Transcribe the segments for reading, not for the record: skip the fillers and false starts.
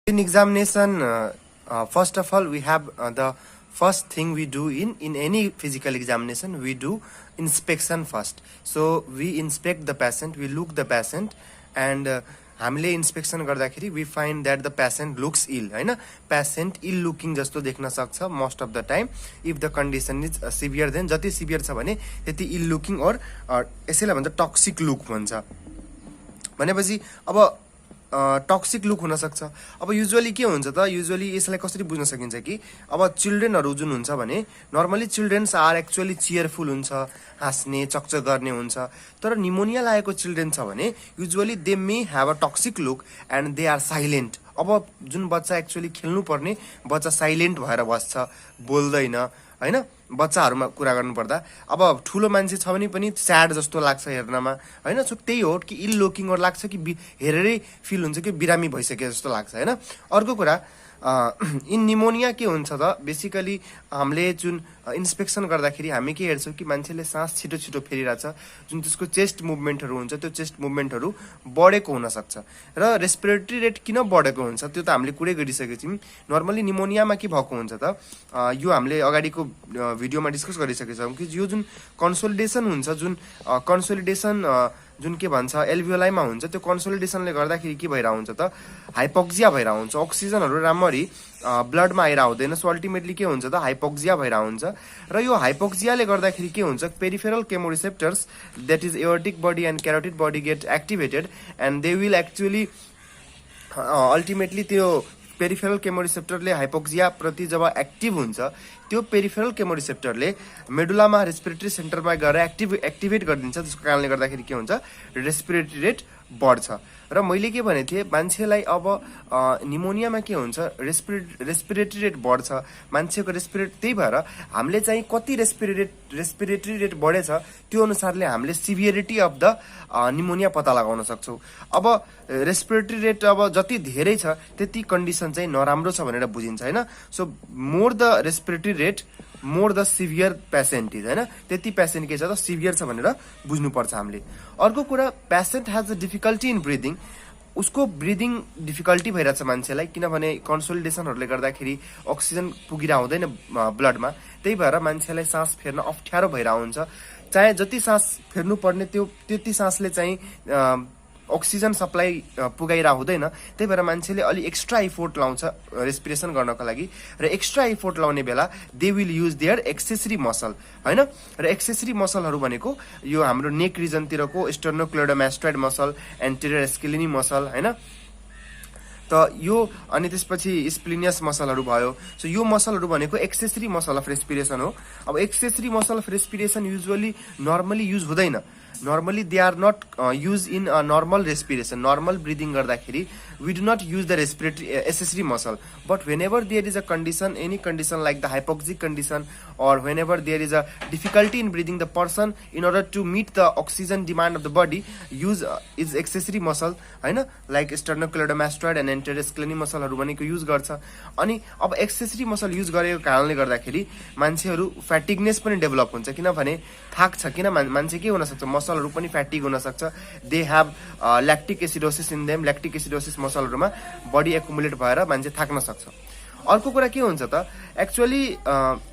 In examination, first of all, we have the first thing we do in any physical examination, we do inspection first. So we inspect the patient, we look the patient, and हामीले इन्स्पेक्सन गर्दाखेरि we find that the patient looks ill, हैन? Patient ill looking जस्तो देख्न सक्छ most of the time if the condition is severe. then जति severe छ भने त्यति ill looking or यसैलाई भन्छ टक्सिक लुक भन्छ। भनेपछि अब टक्सिक लुक हुन सक्छ। अब युजुअली के हुन्छ त, युजुअली यसलाई कसरी बुझ्न सकिन्छ कि अब चिल्ड्रेनहरु जुन हुन्छ भने नर्मली चिल्ड्रेन्स आर एक्चुअली चियरफुल हुन्छ, हाँस्ने चकचक गर्ने हुन्छ। तर निमोनिया लागेको चिल्ड्रेन छ भने usually they may have a toxic look and they are silent. अब जुन बच्चा एक्चुअली खेल्नु पर्ने बच्चा साइलेन्ट भएर बस्छ, बोल्दैन, हैन? बच्चाहरुमा कुरा गर्नु पर्दा अब ठुलो मान्छे छ भने पनि स्याड जस्तो लाग्छ हेर्नमा, हैन? सो त्यही हो कि इल लुकिङ और लाग्छ कि हेरेरै फिल हुन्छ कि बिरामी भइसके जस्तो लाग्छ, हैन? अर्को कुरा इन निमोनिया के हुन्छ त, बेसिकली हामीले जुन इन्स्पेक्सन गर्दाखेरि हामी के हेर्छौं कि मान्छेले सास छिटो छिटो फेरिरहेछ, जुन त्यसको चेस्ट मुभमेन्टहरु हुन्छ त्यो चेस्ट मुभमेन्टहरु बढेको हुन सक्छ। र रेस्पिरेटरी रेट किन बढेको हुन्छ त्यो त हामीले कुरै गरिसकेका छौं। नर्मली निमोनियामा के भएको हुन्छ त, यो हामीले अगाडिको भिडियोमा डिस्कस गरिसकेका छौं कि यो जुन कन्सोलिडेसन हुन्छ, जुन कन्सोलिडेसन जुन के भन्छ एल्भियोलाइमा हुन्छ, त्यो कन्सोलिडेसनले गर्दाखेरि के भइरा हुन्छ त, हाइपोक्सिया भइरा हुन्छ। अक्सिजनहरु राम्ररी ब्लडमा आइरा हुँदैन। सो अल्टिमेटली के हुन्छ त, हाइपोक्सिया भइरा हुन्छ। र यो हाइपोक्सियाले गर्दाखेरि के हुन्छ, peripheral chemoreceptors that is aortic body and carotid body get activated and they will actually ultimately त्यो पेरिफेरल केमोरिसेप्टरले हाइपोक्सिया प्रति जब एक्टिभ हुन्छ, त्यो पेरिफेरल केमोरिसेप्टरले मेडुलामा रेस्पिरेटरी सेन्टरमा गएर एक्टिभेट गरिदिन्छ। त्यसको कारणले गर्दाखेरि के हुन्छ, रेस्पिरेटरी रेट बढ्छ। र मैले के भने थिए, मान्छेलाई अब निमोनियामा के हुन्छ, रेस्पिरेटरी रेट बढ्छ मान्छेको त्यही भएर हामीले चाहिँ कति रेस्पिरेटरी रेट बढेछ त्यो अनुसारले हामीले सिभियरिटी अफ द निमोनिया पत्ता लगाउन सक्छौं। अब रेस्पिरेटरी रेट अब जति धेरै छ त्यति कन्डिसन चाहिँ नराम्रो छ भनेर बुझिन्छ, हैन? So more the respiratory rate more the severe patient is, हैन? त्यति पेशेन्ट के छ त, सिभियर छ भनेर बुझ्नुपर्छ हामीले। अर्को कुरा, patient has a difficulty in breathing. उसको ब्रिदिङ डिफिकल्टी भइरहेछ मान्छेलाई, किनभने कन्सोलिडेसनहरुले गर्दाखेरि अक्सिजन पुगिरा हुँदैन ब्लडमा, त्यही भएर मान्छेलाई सास फेर्न अप्ठ्यारो भइरा हुन्छ। चाहे जति सास फेर्नु पर्ने त्यो त्यति सासले चाहिँ अक्सिजन सप्लाई पुगाइरा हुँदैन। त्यही भएर मान्छेले अलि एक्स्ट्रा इफोर्ट लाउँछ रेस्पिरेसन गर्नको लागि, र एक्स्ट्रा इफोर्ट लाउने बेला they will use their accessory muscle, हैन? र एक्सेसरी मसलहरु भनेको यो हाम्रो नेक रिजनतिरको sternocleidomastoid muscle, anterior scalene muscle, हैन? त यो अनि त्यसपछि स्प्लिनियस मसलहरु भयो। सो यो मसलहरु भनेको एक्सेसरी मसल अफ रेस्पिरेसन हो। अब accessory muscle of respiration usually normally use हुँदैन। Normally they are not use in normal respiration. Normal breathing गर्दाखेरि we do not use the respiratory accessory muscle, but whenever there is a condition, any condition like the hypoxic condition, or whenever there is a difficulty in breathing, the person in order to meet the oxygen demand of the body use is accessory muscle, हैन? like sternocleidomastoid and anterior scalene muscle हरु भनेको use गर्छ। अनि अब accessory muscle use गरेको कारणले गर्दाखेरि मान्छेहरु फ्याटिगनेस पनि डेभलप हुन्छ, किनभने थाक छ, किन मान्छे के हुन सक्छ, मसलहरु पनि फ्याटिग हुन सक्छ। They have lactic acidosis in them. Lactic acidosis मसलहरुमा बडी एकुमुलेट भएर मान्छे थाक्न सक्छ। अर्को कुरा के हुन्छ त, actually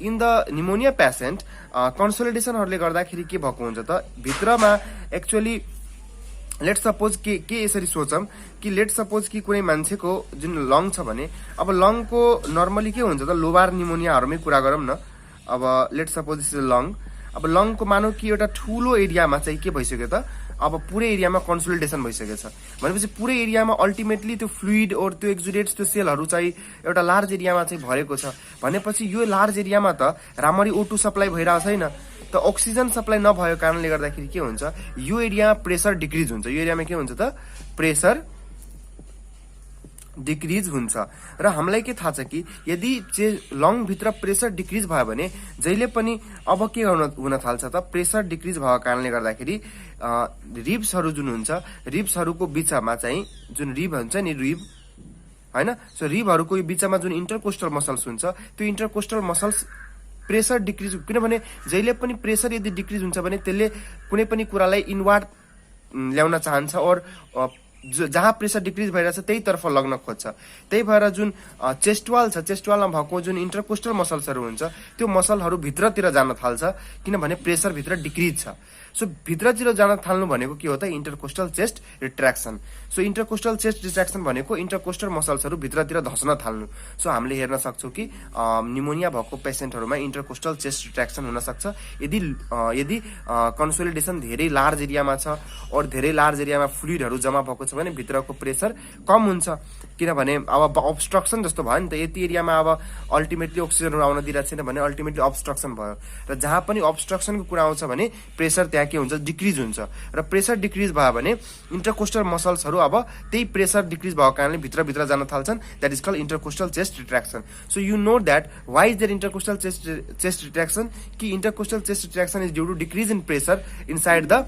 in the pneumonia patient कन्सोलिडेसनहरुले गर्दाखेरि के भएको हुन्छ त, भित्रमा एक्चुअली लेट सपोज के यसरी सोचम कि लेट सपोज कि कुनै मान्छेको जुन लङ छ भने, अब लङको नर्मली के हुन्छ त, लोबार निमोनियाहरुमै कुरा गरौँ न। अब let suppose this is long. अब लङको मानौ कि एउटा ठूलो एरियामा चाहिँ के भइसक्यो त, अब पुरै एरियामा कन्सोलिडेसन भइसकेको छ भनेपछि पुरै एरियामा अल्टिमेटली त्यो फ्लुइड और त्यो एक्जुडेट्स त्यो सेलहरु चाहिँ एउटा लार्ज एरियामा चाहिँ भरेको छ भनेपछि यो लार्ज एरियामा त राम्ररी O2 सप्लाई भइरहेको छैन, त अक्सिजन सप्लाई नभएको कारणले गर्दाखेरि के हुन्छ, यो एरियामा प्रेसर डिक्रिज हुन्छ। यो एरियामा के हुन्छ त, प्रेसर डिक्रिज हुन्छ। र हामीलाई के थाहा छ कि यदि लङ भित्र प्रेसर डिक्रिज भयो भने जहिले पनि अब के हुन थाल्छ त, प्रेसर डिक्रिज भएको कारणले गर्दाखेरि रिब्सहरु जुन हुन्छ, रिब्सहरुको बीचमा चाहिँ जुन रिब हुन्छ नि, रिब, हैन? सो रिबहरुको बीचमा जुन इन्टरकोस्टल मसल्स हुन्छ, त्यो इन्टरकोस्टल मसल्स प्रेसर डिक्रिज, किनभने जहिले पनि प्रेसर यदि डिक्रिज हुन्छ भने त्यसले कुनै पनि कुरालाई इनवार्ड ल्याउन चाहन्छ और जहाँ प्रेसर डिक्रिज भइरहेछ त्यही तर्फ लग्न खोज्छ। त्यही भएर जुन चेस्ट वाल छ, चेस्ट वालमा भएको जुन इन्टरकोस्टल मसल्सहरू हुन्छ त्यो मसलहरू भित्रतिर जान थाल्छ, किनभने प्रेसर भित्र डिक्रिज छ। सो भित्रतिर जान थाल्नु भनेको के हो त, इन्टरकोस्टल चेस्ट रिट्र्याक्सन। सो इन्टरकोस्टल चेस्ट रिट्र्याक्सन भनेको इन्टरकोस्टल मसल्सहरू भित्रतिर धस्न थाल्नु। सो हामीले हेर्न सक्छौँ कि निमोनिया भएको पेसेन्टहरूमा इन्टरकोस्टल चेस्ट रिट्र्याक्सन हुन सक्छ यदि कन्सोलिडेसन धेरै लार्ज एरियामा छ और धेरै लार्ज एरियामा फ्लुइडहरू जम्मा भएको छ भने भित्रको प्रेसर कम हुन्छ, किनभने अब अब्स्ट्रक्सन जस्तो भयो नि त। यति एरियामा अब अल्टिमेटली अक्सिजनहरू आउन दिइरहेको छैन भने अल्टिमेटली अब्स्ट्रक्सन भयो, र जहाँ पनि अब्स्ट्रक्सनको कुरा आउँछ भने प्रेसर त्यहाँ के हुन्छ, डिक्रिज हुन्छ। र प्रेसर डिक्रिज भयो भने इन्टरकोस्टल मसल्सहरू अब त्यही प्रेसर डिक्रिज भएको कारणले भित्रभित्र जान थाल्छन्। That is called intercostal chest retraction. So you know that why is there intercostal chest retraction, कि intercostal chest retraction is due to decrease in pressure inside the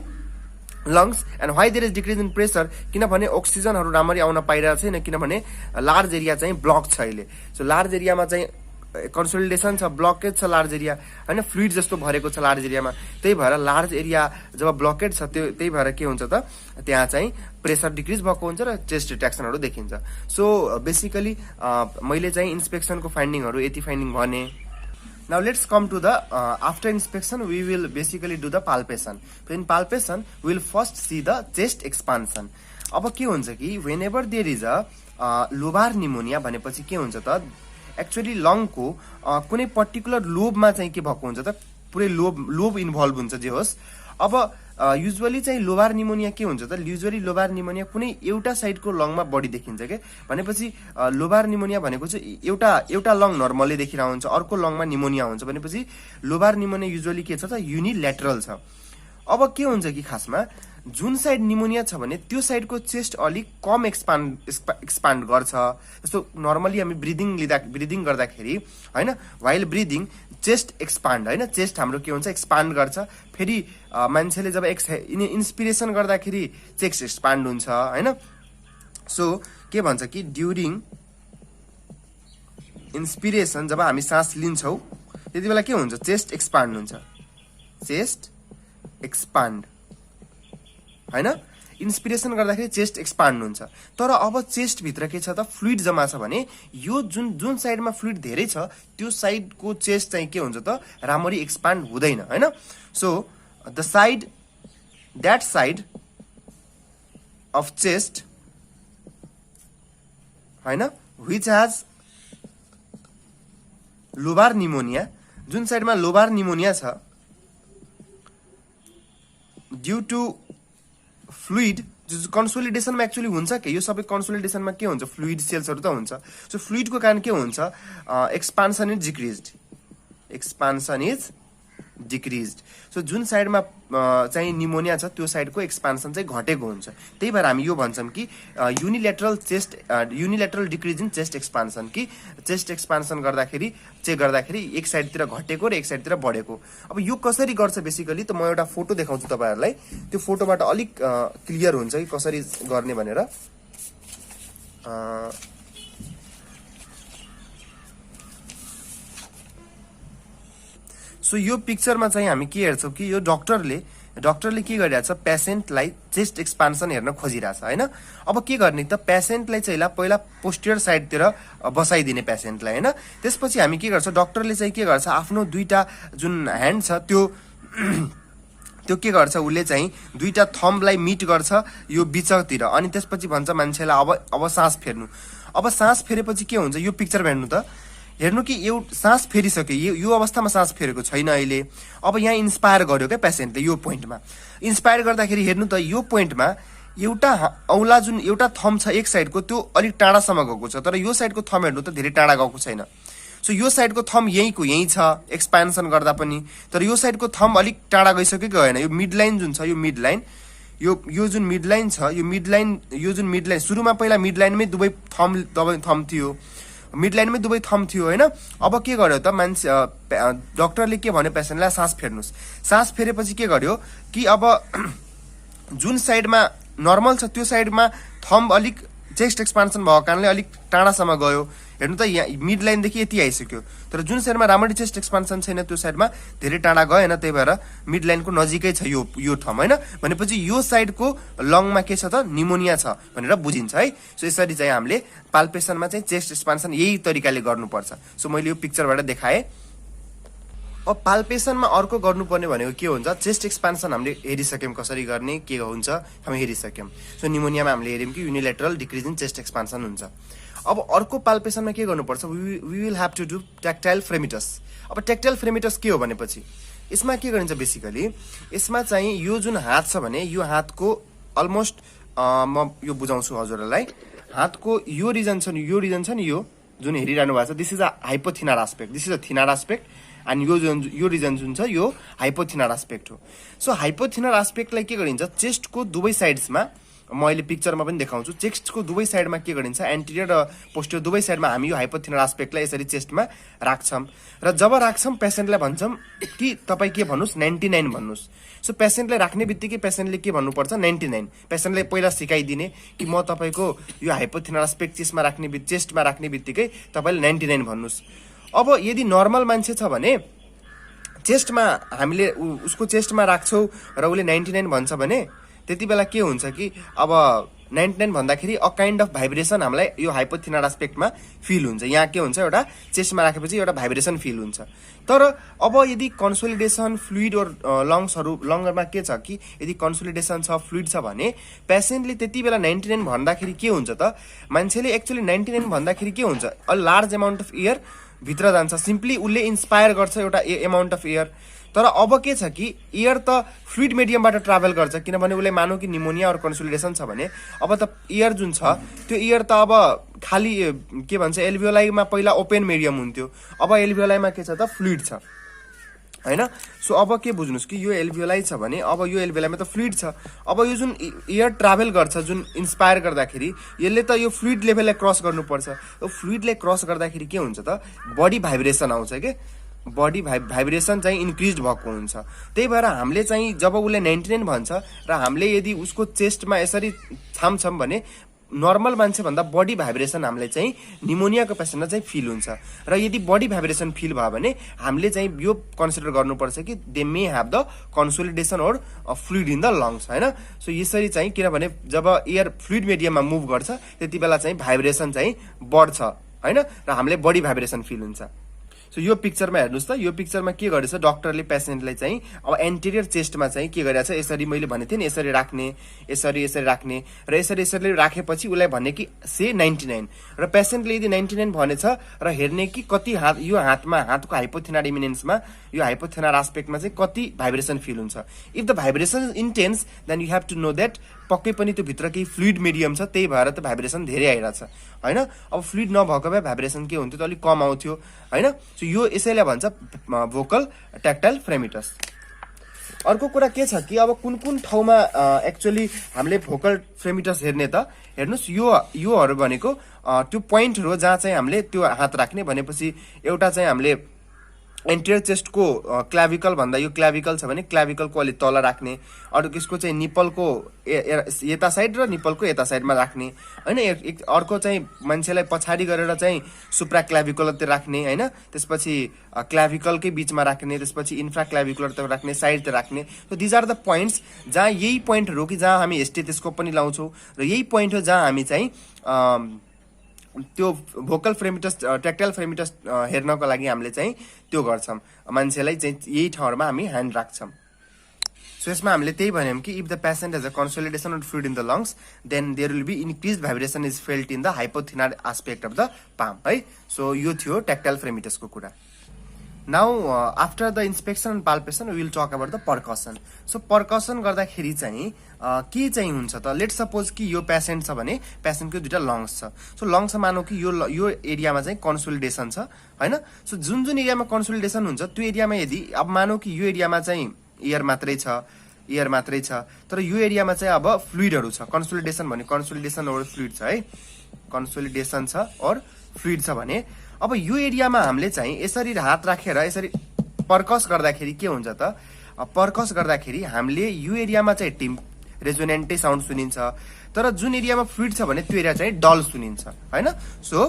lungs. And why there is decrease in pressure, किनभने अक्सिजनहरू राम्ररी आउन पाइरहेको छैन, किनभने large area चाहिँ block छ अहिले। सो लार्ज एरियामा चाहिँ कन्सोलिडेसन छ, ब्लकेज छ लार्ज एरिया होइन, फ्लुइड जस्तो भरेको छ लार्ज एरियामा। त्यही भएर लार्ज एरिया जब ब्लकेड छ त्यही भएर के हुन्छ त, त्यहाँ चाहिँ प्रेसर डिक्रिज भएको हुन्छ र चेस्ट रिट्र्याक्सनहरू देखिन्छ। सो बेसिकली मैले चाहिँ इन्स्पेक्सनको फाइन्डिङहरू यति फाइन्डिङ भने। Now let's come to the after inspection we will basically do the palpation. So in palpation we will first see the chest expansion. अब के हुन्छ कि whenever there is a lobar pneumonia भनेपछि के हुन्छ त, एक्चुअली लङको कुनै पर्टिकुलर लोबमा चाहिँ के भएको हुन्छ त, पुरै लोब इन्भल्भ हुन्छ जे होस्। अब युजुअली चाहिँ लोबार निमोनिया के हुन्छ त, युजुअली लोबार निमोनिया कुनै एउटा साइडको लङमा बढी देखिन्छ के भनेपछि लोबार निमोनिया भनेको चाहिँ एउटा लङ नर्मली देखिरहेको हुन्छ, अर्को लङमा निमोनिया हुन्छ भनेपछि लोबार निमोनिया युजुअली के छ त, युनिल्याटरल छ। अब के हुन्छ कि खासमा जुन साइड निमोनिया छ भने त्यो साइडको चेस्ट अलिक कम एक्सपान्ड गर्छ। जस्तो नर्मली हामी ब्रिदिङ गर्दाखेरि होइन, वाइल ब्रिदिङ चेस्ट एक्सपान्ड होइन, चेस्ट हाम्रो के हुन्छ, एक्सपान्ड गर्छ। फेरि मान्छेले जब इन्सपिरेसन गर्दाखेरि चेस्ट एक्सपान्ड हुन्छ होइन। सो के भन्छ कि ड्युरिङ इन्सपिरेसन जब हामी सास लिन्छौँ त्यति बेला के हुन्छ, चेस्ट एक्सपान्ड हुन्छ, चेस्ट एक्सपान्ड होइन। इन्सपिरेसन गर्दाखेरि चेस्ट एक्सपान्ड हुन्छ। तर अब चेस्ट भित्र के छ त, फ्लुइड जम्मा छ भने यो जुन साइडमा फ्लुइड धेरै छ त्यो साइडको चेस्ट चाहिँ के हुन्छ त, राम्ररी एक्सपान्ड हुँदैन होइन। So that side of chest होइन विच हेज लोबार निमोनिया, जुन साइडमा लोबार निमोनिया छ ड्यू टु फ्लुइड कन्सोलिडेसनमा एक्चुअली हुन्छ के, यो सबै कन्सोलिडेसनमा के हुन्छ, फ्लुइड सेल्सहरू त हुन्छ। सो फ्लुइडको कारण के हुन्छ, एक्सपान्सन इज डिक्रिज्ड। सो जुन साइडमा चाहिँ निमोनिया छ त्यो साइडको एक्सपान्सन चाहिँ घटेको हुन्छ। त्यही भएर हामी यो भन्छौँ कि unilateral decrease in chest expansion, कि चेस्ट एक्सपान्सन चेक गर्दाखेरि एक साइडतिर घटेको र एक साइडतिर बढेको। अब यो कसरी गर्छ बेसिकली त म एउटा फोटो देखाउँछु तपाईँहरूलाई, त्यो फोटोबाट अलिक क्लियर हुन्छ कि कसरी गर्ने भनेर। सो यो पिक्चरमा चाहिँ हामी के हेर्छौँ कि यो डक्टरले के गरिरहेछ, पेसेन्टलाई चेस्ट एक्सपान्सन हेर्न खोजिरहेछ होइन। अब के गर्ने त, पेसेन्टलाई चाहिँ पहिला पोस्टियर साइडतिर बसाइदिने पेसेन्टलाई होइन। त्यसपछि हामी के गर्छ, डक्टरले चाहिँ के गर्छ, आफ्नो दुईटा जुन ह्यान्ड छ त्यो के गर्छ, उसले चाहिँ दुईटा थम्बलाई मिट गर्छ यो बिचतिर, अनि त्यसपछि भन्छ मान्छेलाई अब सास फेर्नु। अब सास फेरेपछि के हुन्छ, यो पिक्चर हेर्नु कि सास फेरिसक्यो, यो अवस्थामा सास फेरेको छैन अहिले। अब यहाँ इन्सपायर गर्यो क्या पेसेन्टले, यो पोइन्टमा इन्सपायर गर्दाखेरि हेर्नु त यो पोइन्टमा एउटा औला जुन एउटा थम्ब छ एक साइडको त्यो अलिक टाढासम्म गएको छ, तर यो साइडको थम्ब हेर्नु त धेरै टाढा गएको छैन। सो यो साइडको थम्ब यही छ एक्सपान्सन गर्दा पनि, तर यो साइडको थम्ब अलिक टाढा गइसक्यो कि गएन। यो मिड लाइन जुन छ, यो मिड लाइन यो जुन मिड लाइन छ, यो जुन मिड लाइन सुरुमा पहिला मिड लाइनमै दुवै थम्ब थियो, मिड लाइनमै दुवै थम्ब थियो होइन। अब के गर्यो त मान्छे डक्टरले के भन्यो, पेसेन्टलाई सास फेर्नुहोस्। सास फेरेपछि के गर्यो कि अब जुन साइडमा नर्मल छ त्यो साइडमा थम्ब अलिक चेस्ट एक्सपान्सन भएको कारणले अलिक टाढासम्म गयो। हेर्नु त यहाँ मिड लाइनदेखि यति आइसक्यो, तर जुन साइडमा राम्ररी चेस्ट एक्सपान्सन छैन त्यो साइडमा धेरै टाढा गएन, त्यही भएर मिड लाइनको नजिकै छ यो ठाउँ होइन। भनेपछि यो साइडको लङमा के छ त निमोनिया छ भनेर बुझिन्छ है। सो यसरी चाहिँ हामीले पाल्पेसनमा चाहिँ चेस्ट एक्सपान्सन यही तरिकाले गर्नुपर्छ। सो मैले यो पिक्चरबाट देखाएँ। अब पाल्पेसनमा अर्को गर्नुपर्ने भनेको के हुन्छ, चेस्ट एक्सपान्सन हामीले हेरिसक्यौँ कसरी गर्ने के हुन्छ हामी हेरिसक्यौँ। सो निमोनियामा हामीले हेऱ्यौँ कि unilateral decrease in chest expansion हुन्छ। अब अर्को पाल्पेसनमा के गर्नुपर्छ, we will have to do tactile fremitus. अब ट्याक्टाइल फ्रेमिटस के हो भनेपछि यसमा के गरिन्छ, बेसिकली यसमा चाहिँ यो जुन हात छ भने यो हातको अलमोस्ट म यो बुझाउँछु हजुरहरूलाई। हातको यो रिजन छ नि, यो जुन हेरिरहनु भएको छ, this is a hypothenar aspect, this is a thenar aspect, and यो रिजन जुन छ यो हाइपोथिनार आस्पेक्ट हो। सो हाइपोथिनार आस्पेक्टलाई के गरिन्छ, चेस्टको दुवै साइड्समा, म अहिले पिक्चरमा पनि देखाउँछु, चेस्टको दुवै साइडमा के गरिन्छ, एन्टिरियर र पोस्टियर दुवै साइडमा हामी यो हाइपोथिनार आस्पेक्टलाई यसरी चेस्टमा राख्छौँ र जब राख्छौँ पेसेन्टलाई भन्छौँ कि तपाईँ के भन्नुहोस् 99 भन्नुहोस्। सो पेसेन्टलाई राख्ने बित्तिकै पेसेन्टले के भन्नुपर्छ 99। पेसेन्टलाई पहिला सिकाइदिने कि म तपाईँको यो हाइपोथिनार आस्पेक्ट चेस्टमा राख्ने बित्तिकै तपाईँले 99 भन्नुहोस्। अब यदि नर्मल मान्छे छ भने चेस्टमा हामीले उसको चेस्टमा राख्छौँ र उसले 99 भन्छ भने त्यति बेला के हुन्छ कि अब 99 भन्दाखेरि अ काइन्ड अफ भाइब्रेसन हामीलाई यो हाइपोथिनार आस्पेक्टमा फिल हुन्छ। यहाँ के हुन्छ, एउटा चेस्टमा राखेपछि एउटा भाइब्रेसन फिल हुन्छ। तर अब यदि कन्सोलिडेसन फ्लुइड लङमा के छ कि यदि कन्सोलिडेसन छ, फ्लुइड छ भने पेसेन्टले त्यति बेला 99 भन्दाखेरि के हुन्छ त, मान्छेले एक्चुअली 99 भन्दाखेरि के हुन्छ, a large amount of air भित्र जान्छ, सिम्पली उसले इन्सपायर गर्छ एउटा एमाउन्ट अफ एयर। तर अब के छ कि एयर त फ्लुइड मिडियमबाट ट्राभल गर्छ, किनभने उसले मानौ कि निमोनिया अर कन्सोलिडेसन छ भने अब त एयर जुन छ त्यो एयर त अब खाली के भन्छ एल्भियोलाईमा पहिला ओपन मिडियम हुन्थ्यो, अब एल्भियोलाईमा के छ त फ्लुइड छ हैन। सो अब के बुझ्नुस् कि यो एल्भियोलाई छ भने अब यो एल्भियोलाईमा त फ्लुइड छ। अब यो जुन एयर ट्राभल गर्छ जुन इन्सपायर गर्दाखेरि यसले त यो फ्लुइड लेभललाई क्रस गर्नुपर्छ। यो फ्लुइडले क्रस गर्दाखेरि के हुन्छ त, बडी भाइब्रेसन आउँछ के, बडी भाइब्रेसन चाहिँ इन्क्रिज भएको हुन्छ। त्यही भएर हामीले चाहिँ जब उसले 99 भन्छ र हामीले यदि उसको चेस्टमा यसरी छाम्छौँ भने नर्मल मान्छे भन्दा बडी भाइब्रेसन हामीले चाहिँ निमोनियाको पेसेन्टमा चाहिँ फिल हुन्छ। र यदि बडी भाइब्रेसन फिल भयो भने हामीले चाहिँ यो कन्सिडर गर्नुपर्छ कि they may have the consolidation और फ्लुइड इन द लङ्स हैन। सो यसरी चाहिँ किनभने जब एयर फ्लुइड मिडियममा मुभ गर्छ त्यति बेला चाहिँ भाइब्रेसन चाहिँ बढ्छ हैन, र हामीले बडी भाइब्रेसन फिल हुन्छ। सो यो पिक्चरमा हेर्नुस् त, यो पिक्चरमा के गरेछ डक्टरले पेसेन्टलाई चाहिँ अब एन्टेरियर चेस्टमा चाहिँ के गरेछ, यसरी मैले भनेको थिएँ नि यसरी राख्ने, यसरी राख्ने र यसरी राखेपछि उसलाई भन्ने कि से 99 र पेसेन्टले यदि 99 भनेछ र हेर्ने कि कति हात यो हातको हाइपोथिनार इमिनेन्समा यो हाइपोथिनार आस्पेक्टमा चाहिँ कति भाइब्रेसन फिल हुन्छ। If the vibration is intense then you have to know that पक्कै पनि त्यो भित्र केही फ्लुइड मिडियम छ, त्यही भएर त भाइब्रेसन धेरै आइरहेछ हैन। अब फ्लुइड नभएको भए भाइब्रेसन के हुन्थ्यो त अलिक कम आउँथ्यो हैन। सो यो यसैलाई भन्छ भोकल ट्याक्टाइल फ्रेमिटस। अर्को कुरा के छ कि अब कुन ठाउँमा एक्चुअली हामीले भोकल फ्रेमिटस हेर्ने त, हेर्नुस् योहरू भनेको त्यो पोइन्टहरू हो जहाँ चाहिँ हामीले त्यो हात राख्ने। भनेपछि एउटा चाहिँ हामीले एन्टिरियर चेस्टको क्लाभिकल भन्दा यो क्लाभिकल छ भने क्लाभिकलको अलि तल राख्ने, अरू त्यसको चाहिँ निप्पलको यता साइड र निप्पलको यता साइडमा राख्ने हैन। अर्को चाहिँ मान्छेलाई पछाडि गरेर चाहिँ सुप्रा क्लाभिकुलरतिर राख्ने हैन, त्यसपछि क्लाभिकलकै बिचमा राख्ने, त्यसपछि इन्फ्रा क्लाभिकुलरतिर राख्ने, साइडतिर राख्ने। So these are the points जहाँ यही पोइन्टहरू हो कि जहाँ हामी स्टेथोस्कोप पनि लाउँछौँ र यही पोइन्ट हो जहाँ हामी चाहिँ त्यो भोकल फ्रेमिटस ट्याक्टाइल फ्रेमिटस हेर्नको लागि हामीले चाहिँ त्यो गर्छौँ, मान्छेलाई चाहिँ यही ठाउँहरूमा हामी ह्यान्ड राख्छौँ। सो यसमा हामीले त्यही भन्यौँ कि if the patient has a consolidation of fluid in the lungs then there will be increase vibration is felt in the hypothenar aspect of the palm है। सो यो थियो ट्याक्टाइल फ्रेमिटसको कुरा। Now after the inspection and palpation we will talk about the percussion. So percussion गर्दाखेरि चाहिँ के चाहिँ हुन्छ त, लेट सपोज कि यो पेसेन्ट छ भने पेसेन्टको दुईटा लङ्स छ। सो लङ्स मानौ कि यो एरियामा चाहिँ कन्सोलिडेसन छ हैन। सो जुन एरियामा कन्सोलिडेसन हुन्छ त्यो एरियामा यदि अब मानौ कि यो एरियामा चाहिँ एयर मात्रै छ तर यो एरियामा चाहिँ अब फ्लुइडहरू छ। कन्सोलिडेसन भने कन्सोलिडेसन और फ्लुइड छ है, कन्सोलिडेसन छ और फ्लुइड छ भने अब यो एरियामा हामीले चाहिँ यसरी हात राखेर यसरी पर्कस गर्दाखेरि के हुन्छ त, पर्कस गर्दाखेरि हामीले यो एरियामा चाहिँ रेजोनेन्टै साउन्ड सुनिन्छ। तर जुन एरियामा फ्लुइड छ भने त्यो एरिया चाहिँ डल सुनिन्छ हैन। So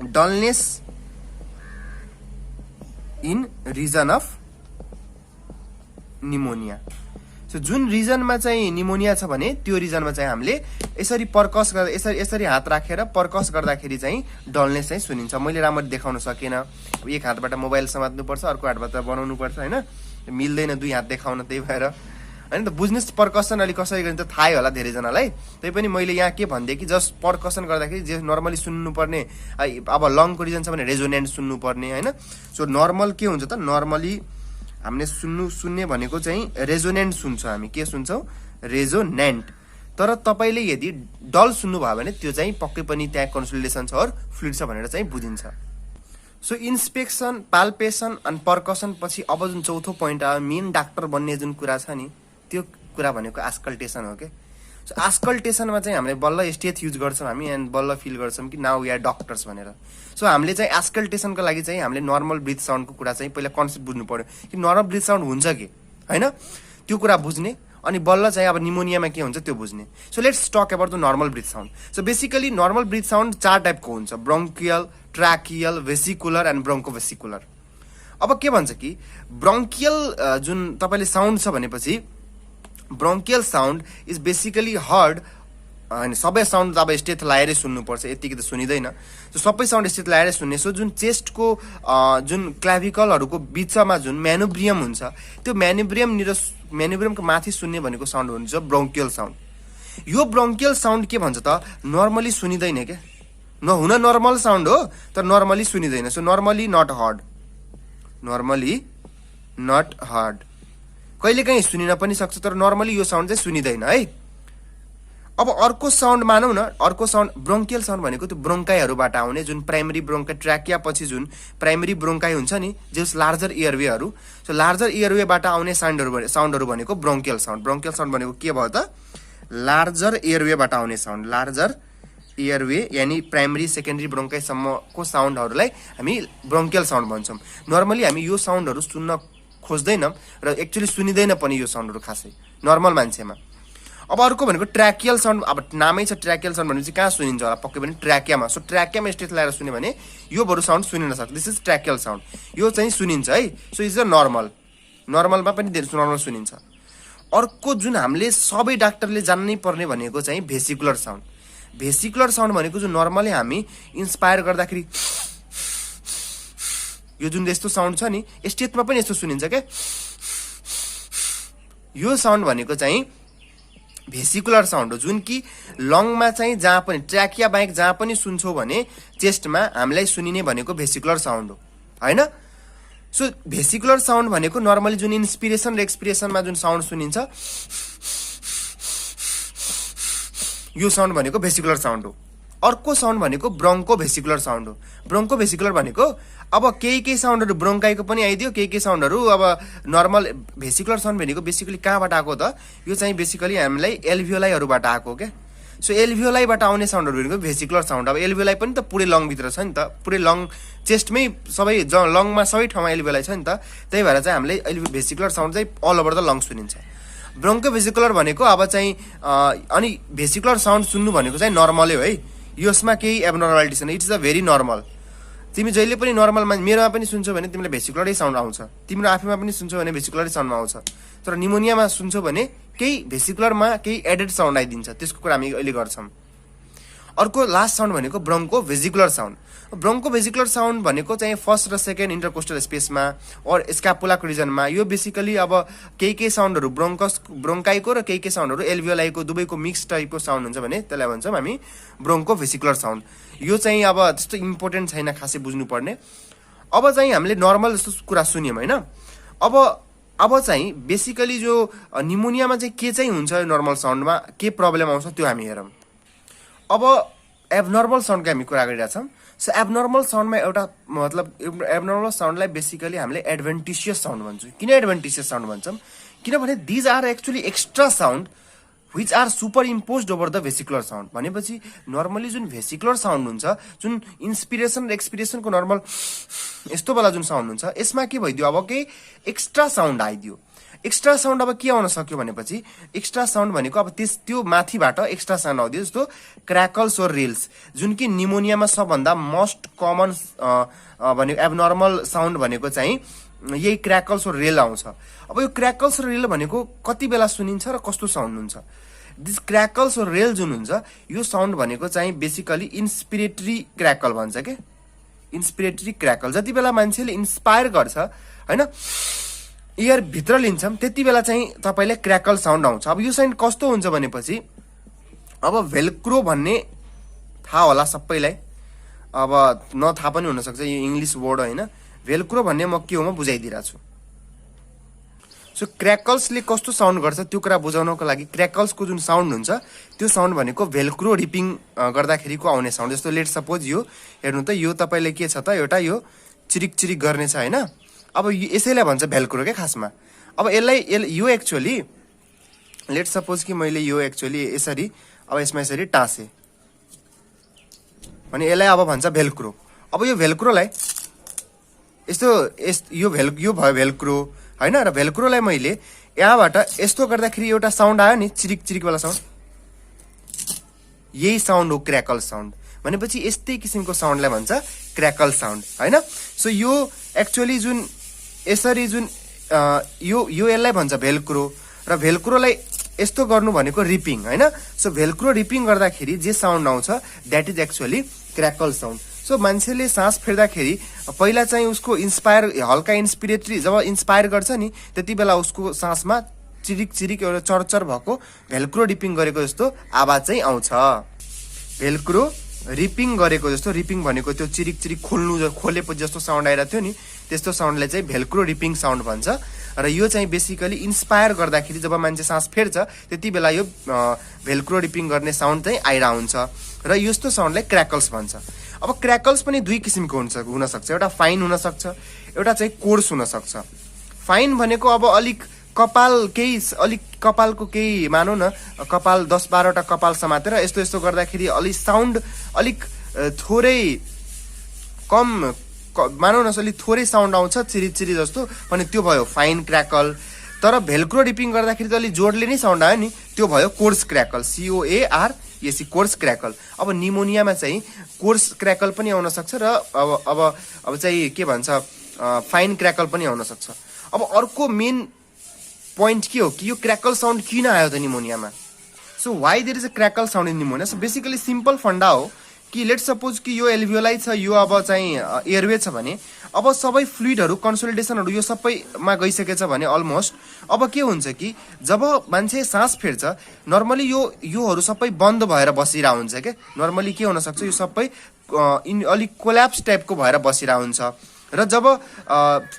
dullness in region of pneumonia. So जुन रिजनमा चाहिँ निमोनिया छ भने त्यो रिजनमा चाहिँ हामीले यसरी पर्कस गर्दा यसरी हात राखेर पर्कस गर्दाखेरि चाहिँ डलनेस चाहिँ सुनिन्छ। मैले राम्ररी देखाउन सकेन, एक हातबाट मोबाइल समात्नुपर्छ, अर्को हातबाट बनाउनु पर्छ हैन, मिल्दैन दुई हात देखाउन, त्यही भएर हैन त बुझ्नुस् पर्कसन अलि कसरी गरिन्छ थाहै होला धेरैजनालाई। त्यही पनि मैले यहाँ के भन्दै कि जस्ट पर्कसन गर्दाखेरि जे नर्मली सुन्नुपर्ने, अब लङको रिजन छ भने रेजोनेन्ट सुन्नुपर्ने हैन। सो नर्मल के हुन्छ त, नर्मली हामीले सुन्ने भनेको चाहिँ रेजोनेन्ट सुन्छौँ हामी, के सुन्छौँ रेजोनेन्ट। तर तपाईले यदि डल सुन्नुभयो भने त्यो चाहिँ पक्कै पनि त्यहाँ कन्सोलिडेसन छ और फ्लुइड छ भनेर चाहिँ बुझिन्छ। सो इन्स्पेक्सन, पाल्पेसन अनि पर्कसन पछि अब जुन चौथो पोइन्ट आयो मेन डाक्टर बन्ने जुन कुरा छ नि त्यो कुरा भनेको आस्कल्टेसन हो के। सो आस्कल्टेसनमा चाहिँ हामीले बल्ल स्टेथ युज गर्छौँ हामी एन्ड बल्ल फिल गर्छौँ कि नाउ वी आर डक्टर्स भनेर। सो हामीले चाहिँ आस्कल्टेसनको लागि चाहिँ हामीले नर्मल ब्रिथ साउन्डको कुरा चाहिँ पहिला कन्सेप्ट बुझ्नु पर्यो कि नर्मल ब्रिथ साउन्ड हुन्छ कि हैन, त्यो कुरा बुझ्ने अनि बल्ल चाहिँ अब निमोनियामा के हुन्छ त्यो बुझ्ने। So let's talk about the normal breath sound. So basically normal breath sound 4 टाइपको हुन्छ, ब्रोंकियल, ट्र्याकियल, भेसिकुलर एन्ड ब्रोंकोभेसिकुलर। अब के भन्छ कि ब्रोंकियल जुन तपाईले साउन्ड छ भनेपछि bronchial sound is basically heard, हैन सबै साउन्ड अब स्टेथ लाएरै सुन्नुपर्छ, यतिकै त सुनिदैन। सो सबै साउन्ड स्टेथ लाएरै सुन्ने। सो जुन चेस्टको जुन क्लाभिकलहरुको बीचमा जुन म्यानुब्रियम हुन्छ त्यो म्यानुब्रियमको माथि सुन्ने भनेको साउन्ड हुन्छ ब्रोंकियल साउन्ड। यो ब्रोंकियल साउन्ड के भन्छ त नर्मली सुनिदैन के, हुन नर्मल साउन्ड हो तर नर्मली सुनिदैन। So normally not heard, normally not heard, कहिलेकाहीँ सुनिन पनि सक्छ तर नर्मली यो साउन्ड चाहिँ सुनिदैन है। अब अर्को साउन्ड मानौ न, अर्को साउन्ड ब्रोंकियल साउन्ड भनेको त्यो ब्रोंकाइहरुबाट आउने जुन प्राइमरी ब्रोंकाइ, ट्र्याकिया पछि जुन प्राइमरी ब्रोंकाइ हुन्छ नि जस लार्जर एयरवेहरु। सो लार्जर एयरवेबाट आउने साउन्डहरु भनेको ब्रोंकियल साउन्ड। ब्रोंकियल साउन्ड भनेको के भयो त लार्जर एयरवेबाट आउने साउन्ड, लार्जर एयरवे यानी प्राइमरी सेकेन्डरी ब्रोंकाइ सम्मको साउन्डहरुलाई हामी ब्रोंकियल साउन्ड भन्छौं। नर्मली हामी यो साउन्डहरु सुन्न खोज्दैनौं र एक्चुअली सुनिदैन पनि यो साउन्डहरु खासै नर्मल मान्छेमा। अब अर्को भनेको ट्र्याकियल साउन्ड। अब नामै छ ट्र्याकियल साउन्ड भनेपछि कहाँ सुनिन्छ होला, पक्कै पनि ट्र्याकियामा। सो ट्र्याकियामा स्टेथ लगाएर सुन्यो भने यो बरु साउन्ड सुनिन सक्छ, दिस इज ट्र्याकियल साउन्ड, यो चाहिँ सुनिन्छ है। सो इज अ नर्मल, नर्मलमा पनि नर्मल सुनिन्छ। अर्को जुन हामीले सबै डाक्टरले जान्नै पर्ने भनेको चाहिँ भेसिकुलर साउन्ड। भेसिकुलर साउन्ड भनेको जुन नर्मली हामी इन्स्पायर गर्दाखेरि यो जुन यस्तो साउन्ड छ नि स्टेथमा पनि यस्तो सुनिन्छ के, यो साउन्ड भनेको चाहिँ भेसिकुलर साउन्ड हो जुन कि लङमा चाहिँ जहाँ पनि ट्र्याकिया बाहेक जहाँ पनि सुन्छौ भने चेस्टमा हामीलाई सुनिने भनेको भेसिकुलर साउन्ड हो हैन। सो भेसिकुलर साउन्ड भनेको नर्मली जुन इन्स्पिरेसन र एक्सपिरेसनमा जुन साउन्ड सुनिन्छ यो साउन्ड भनेको भेसिकुलर साउन्ड हो। अर्को साउन्ड भनेको ब्रोंको भेसिकुलर साउन्ड हो। ब्रोंको भेसिकुलर भनेको अब केही साउन्डहरु ब्रोंकाइको पनि आइदियो, केही साउन्डहरु अब नर्मल। भेसिकुलर साउन्ड भनेको बेसिकली कहाँबाट आएको त, यो चाहिँ बेसिकली हामीलाई एल्भियोलाइहरुबाट आएको के। सो एल्भियोलाइबाट आउने साउन्डहरु भनेको भेसिकुलर साउन्ड। अब एल्भियोलाई पनि त पुरै लङ भित्र छ नि त, पुरै लङ चेस्टमै सबै लङमा सबै ठाउँमा एल्भियोलाई छ नि त, त्यही भएर चाहिँ हामीले भेसिकुलर साउन्ड चाहिँ अल ओभर द लङ सुनिन्छ। ब्रोंको भेसिकुलर भनेको अब चाहिँ अनि भेसिकुलर साउन्ड सुन्नु भनेको चाहिँ नर्मलै हो है, यसमा केही एब्नर्मालिटी छैन, it is a very normal. तिमी जहिले पनि नर्मलमा मेरोमा पनि सुन्छौ भने तिमीलाई भेसिकुलरै साउन्ड आउँछ, तिम्रो आफैमा पनि सुन्छौ भने भेसिकुलरै साउन्ड आउँछ। तर निमोनियामा सुन्छौ भने केही भेसिकुलरमा केही एडेड साउन्ड आइदिन्छ, त्यसको कुरा हामी अहिले गर्छौं। अर्को लास्ट साउन्ड भनेको ब्रोंको भेसिकुलर साउन्ड। ब्रोंको भेसिकुलर साउन्ड भनेको चाहिँ फर्स्ट र सेकेन्ड इन्टरकोस्टल स्पेसमा और स्क्यापुलाको रिजनमा। यो बेसिकली अब केही साउन्डहरु ब्रोंकाइको र केही साउन्डहरु एल्भियोलाइको दुवैको मिक्स टाइपको साउन्ड हुन्छ भने त्यसलाई भन्छौं हामी ब्रोंको भेसिकुलर साउन्ड। यो चाहिँ अब त्यस्तो इम्पोर्टेन्ट छैन खासै बुझ्नु पर्ने। अब चाहिँ हामीले नर्मल जस्तो कुरा सुन्यौं हैन। अब चाहिँ बेसिकली जो निमोनियामा चाहिँ के चाहिँ हुन्छ नर्मल साउन्डमा के प्रब्लम आउँछ त्यो हामी हेरौं। अब एब्नर्मल साउन्डको हामी कुरा गरिरहेका छौं। सो एब्नर्मल साउन्डमा एउटा मतलब एब्नर्मल साउन्डलाई बेसिकली हामीले एडभेन्टिशियस साउन्ड भन्छौं। किन एडभेन्टिशियस साउन्ड भन्छौं? किनभने these are actually extra sound which are superimposed over the vesicular sound। भनेपछि नर्मली जुन भेसिकुलर साउन्ड हुन्छ, जुन इन्स्पिरेसन र एक्सपिरेसनको नर्मल यस्तो वाला जुन साउन्ड हुन्छ, यसमा के भइदियो अब के एक्स्ट्रा साउन्ड आइदियो। एक्स्ट्रा साउन्ड अब के आउन सक्यो भनेपछि एक्स्ट्रा साउन्ड भनेको अब त्यो माथिबाट एक्स्ट्रा साउन्ड आउँदियो, जस्तो क्र्याकल्स और रेल्स, जुन कि निमोनियामा सबभन्दा मोस्ट कमन भनेको एबनर्मल साउन्ड भनेको चाहिँ यही क्र्याकल्स और रेल आउँछ। अब यो क्र्याकल्स र रेल भनेको कति बेला सुनिन्छ र कस्तो साउन्ड हुन्छ? दिस क्र्याकल्स और रेल जुन हुन्छ यो साउन्ड भनेको चाहिँ बेसिकली इन्स्पिरेटरी क्र्याकल भन्छ के, इन्स्पिरेटरी क्र्याकल। जति बेला मान्छेले इन्स्पायर गर्छ हैन, एयर भित्र लिन्छौँ, त्यति बेला चाहिँ तपाईले क्र्याकल साउन्ड आउँछ। अब यो साउन्ड कस्तो हुन्छ भनेपछि अब भेल्क्रो भन्ने थाहा होला सबैलाई, अब नथाहा पनि हुन सक्छ, यो इंग्लिश वर्ड हैन। भेल्क्रो भन्ने म के हो म बुझाइदिरहेको छु। सो क्र्याकल्सले कस्तो साउन्ड गर्छ त्यो कुरा बुझाउनको लागि क्र्याकल्सको जुन साउन्ड हुन्छ त्यो साउन्ड भनेको भेल्क्रो रिपिङ गर्दाखेरिको आउने साउन्ड। जस्तो लेट सपोज यो हेर्नु त, यो तपाईले के छ त, एउटा यो चिरिक चिरिक गर्ने छ हैन। अब यसैलाई भन्छ भेल्क्रो के खासमा। अब यो एक्चुअली लेट सपोज कि मैले यो एक्चुअली यसरी अब यसमा यसरी टाँसे भने यसलाई अब भन्छ भेल्क्रो। अब यो भेल्क्रोलाई यस्तो यो भयो भेल्क्रो हैन। र भेल्क्रोलाई मैले यहाँबाट यस्तो गर्दाखेरि एउटा साउन्ड आयो नि, चिरिक चिरिक वाला साउन्ड, यही साउन्ड हो क्र्याकल साउन्ड। भनेपछि यस्तै किसिमको साउन्डलाई भन्छ क्र्याकल साउन्ड हैन। सो यो एक्चुअली जुन यसरी जुन यो यसलाई भन्छ भेल्क्रो, र भेल्क्रोलाई यस्तो गर्नु भनेको रिपिङ हैन। सो भेल्क्रो रिपिङ गर्दाखेरि जे साउन्ड आउँछ that is actually crackle sound. So मान्छेले सास फेर्दाखेरि पहिला चाहिँ उसको हल्का इन्स्पिरेटरी जब इन्स्पायर गर्छ नि त्यति बेला उसको सासमा चिरिक चिरिक एउटा चरचर भएको भेल्क्रो रिपिङ गरेको जस्तो आवाज चाहिँ आउँछ। भेल्क्रो रिपिङ गरेको जस्तो, रिपिङ भनेको त्यो चिरिक चिरिक खोलेपछि जस्तो साउन्ड आइरहेको थियो नि, त्यस्तो साउन्डलाई चाहिँ भेल्क्रो रिपिङ साउन्ड भन्छ। र यो चाहिँ बेसिकली इन्स्पायर गर्दाखेरि जब मान्छे सास फेर्छ त्यति बेला यो भेल्क्रो रिपिङ गर्ने साउन्ड चाहिँ आइरा हुन्छ, र यस्तो साउन्डलाई क्र्याकल्स भन्छ। अब क्र्याकल्स पनि दुई किसिमको हुन सक्छ, एउटा फाइन हुन सक्छ, एउटा चाहिँ कोर्स हुन सक्छ। फाइन भनेको अब अलिक कपालको केही मानौ न, कपाल 10-12 कपाल समातेर यस्तो यस्तो गर्दाखेरि अलिक साउन्ड अलिक थोरै कम मानौ न, अलिक थोरै साउन्ड आउँछ चिरी चिरी जस्तो पनि, त्यो भयो फाइन क्र्याकल। तर भेल्क्रो रिपिङ गर्दाखेरि त अलिक जोडले नै साउन्ड आयो नि, त्यो भयो कोर्स क्र्याकल, COARS कोर्स क्र्याकल। अब निमोनियामा चाहिँ कोर्स क्र्याकल पनि आउन सक्छ र अब चाहिँ के भन्छ फाइन क्र्याकल पनि आउन सक्छ। अब अर्को मेन पोइन्ट के हो कि यो क्र्याकल साउन्ड किन आयो त निमोनियामा? So why there is a crackle sound in pneumonia? So basically simple funda हो कि लेट सपोज कि यो एल्भियोलाई छ, यो अब चाहिँ एयरवे छ भने अब सबै फ्लुइडहरू कन्सोलिडेसनहरू यो सबैमा गइसकेछ भने अलमोस्ट अब के हुन्छ कि जब मान्छे सास फेर्छ नर्मली योहरू सबै बन्द भएर बसिरा हुन्छ के। नर्मली के हुन सक्छ, यो सबै अलिक कोल्याप्स टाइपको भएर बसिरा हुन्छ। र जब